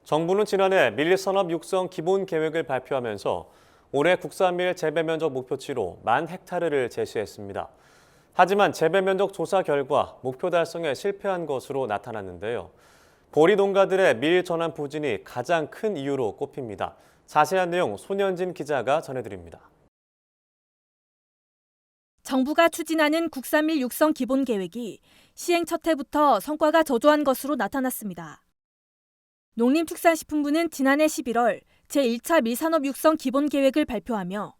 정부는 지난해 밀산업 육성 기본 계획을 발표하면서 올해 국산밀 재배 면적 목표치로 10,000헥타르를 제시했습니다. 하지만 재배 면적 조사 결과 목표 달성에 실패한 것으로 나타났는데요. 보리 농가들의 밀 전환 부진이 가장 큰 이유로 꼽힙니다. 자세한 내용 손현진 기자가 전해드립니다. 정부가 추진하는 국산밀 육성 기본 계획이 시행 첫 해부터 성과가 저조한 것으로 나타났습니다. 농림축산식품부는 지난해 11월 제1차 밀산업 육성 기본 계획을 발표하며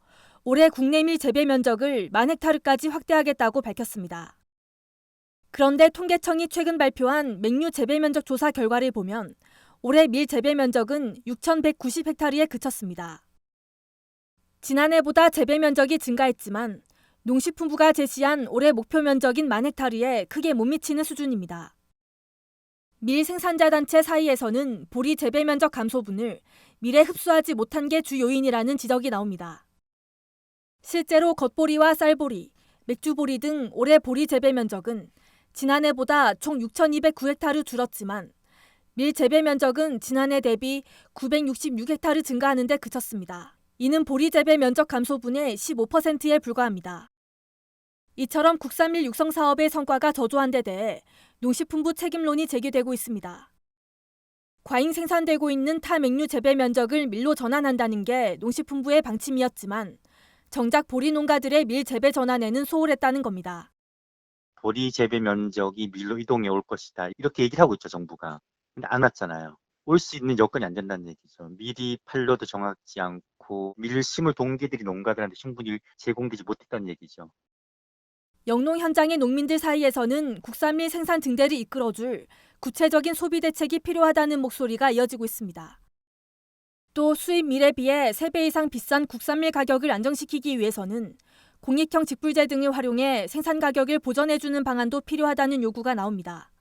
올해 국내 밀 재배 면적을 10,000헥타르까지 확대하겠다고 밝혔습니다. 그런데 통계청이 최근 발표한 맹류 재배 면적 조사 결과를 보면 올해 밀 재배 면적은 6,190헥타르에 그쳤습니다. 지난해보다 재배 면적이 증가했지만 농식품부가 제시한 올해 목표 면적인 10,000헥타르에 크게 못 미치는 수준입니다. 밀 생산자 단체 사이에서는 보리 재배 면적 감소분을 밀에 흡수하지 못한 게 주 요인이라는 지적이 나옵니다. 실제로 겉보리와 쌀보리, 맥주보리 등 올해 보리 재배 면적은 지난해보다 총 6,209헥타르 줄었지만 밀 재배 면적은 지난해 대비 966헥타르 증가하는 데 그쳤습니다. 이는 보리 재배 면적 감소분의 15%에 불과합니다. 이처럼 국산밀 육성 사업의 성과가 저조한 데 대해 농식품부 책임론이 제기되고 있습니다. 과잉 생산되고 있는 타맥류 재배 면적을 밀로 전환한다는 게 농식품부의 방침이었지만 정작 보리 농가들의 밀 재배 전환에는 소홀했다는 겁니다. 보리 재배 면적이 밀로 이동해 올 것이다. 이렇게 얘기를 하고 있죠, 정부가. 근데 안 왔잖아요. 올 수 있는 여건이 안 된다는 얘기죠. 밀이 판로도 정확지 않고 밀 심을 동기들이 농가들한테 충분히 제공되지 못했다는 얘기죠. 영농 현장의 농민들 사이에서는 국산밀 생산 증대를 이끌어줄 구체적인 소비 대책이 필요하다는 목소리가 이어지고 있습니다. 또 수입 밀에 비해 3배 이상 비싼 국산밀 가격을 안정시키기 위해서는 공익형 직불제 등을 활용해 생산 가격을 보전해주는 방안도 필요하다는 요구가 나옵니다.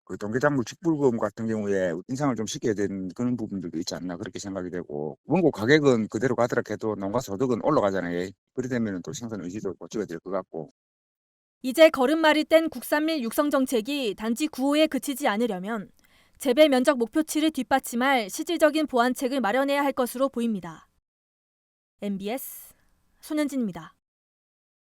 그 동계작물 직불금 같은 경우에 인상을 좀 시켜야 되는 그런 부분들도 있지 않나 그렇게 생각이 되고 원고 가격은 그대로 가더라 해도 농가 소득은 올라가잖아요. 그렇게 되면 또 생산 의지도 고치가 될 것 같고. 이제 걸음마를 뗀 국산밀 육성 정책이 단지 구호에 그치지 않으려면 재배 면적 목표치를 뒷받침할 실질적인 보완책을 마련해야 할 것으로 보입니다. MBS 손현진입니다.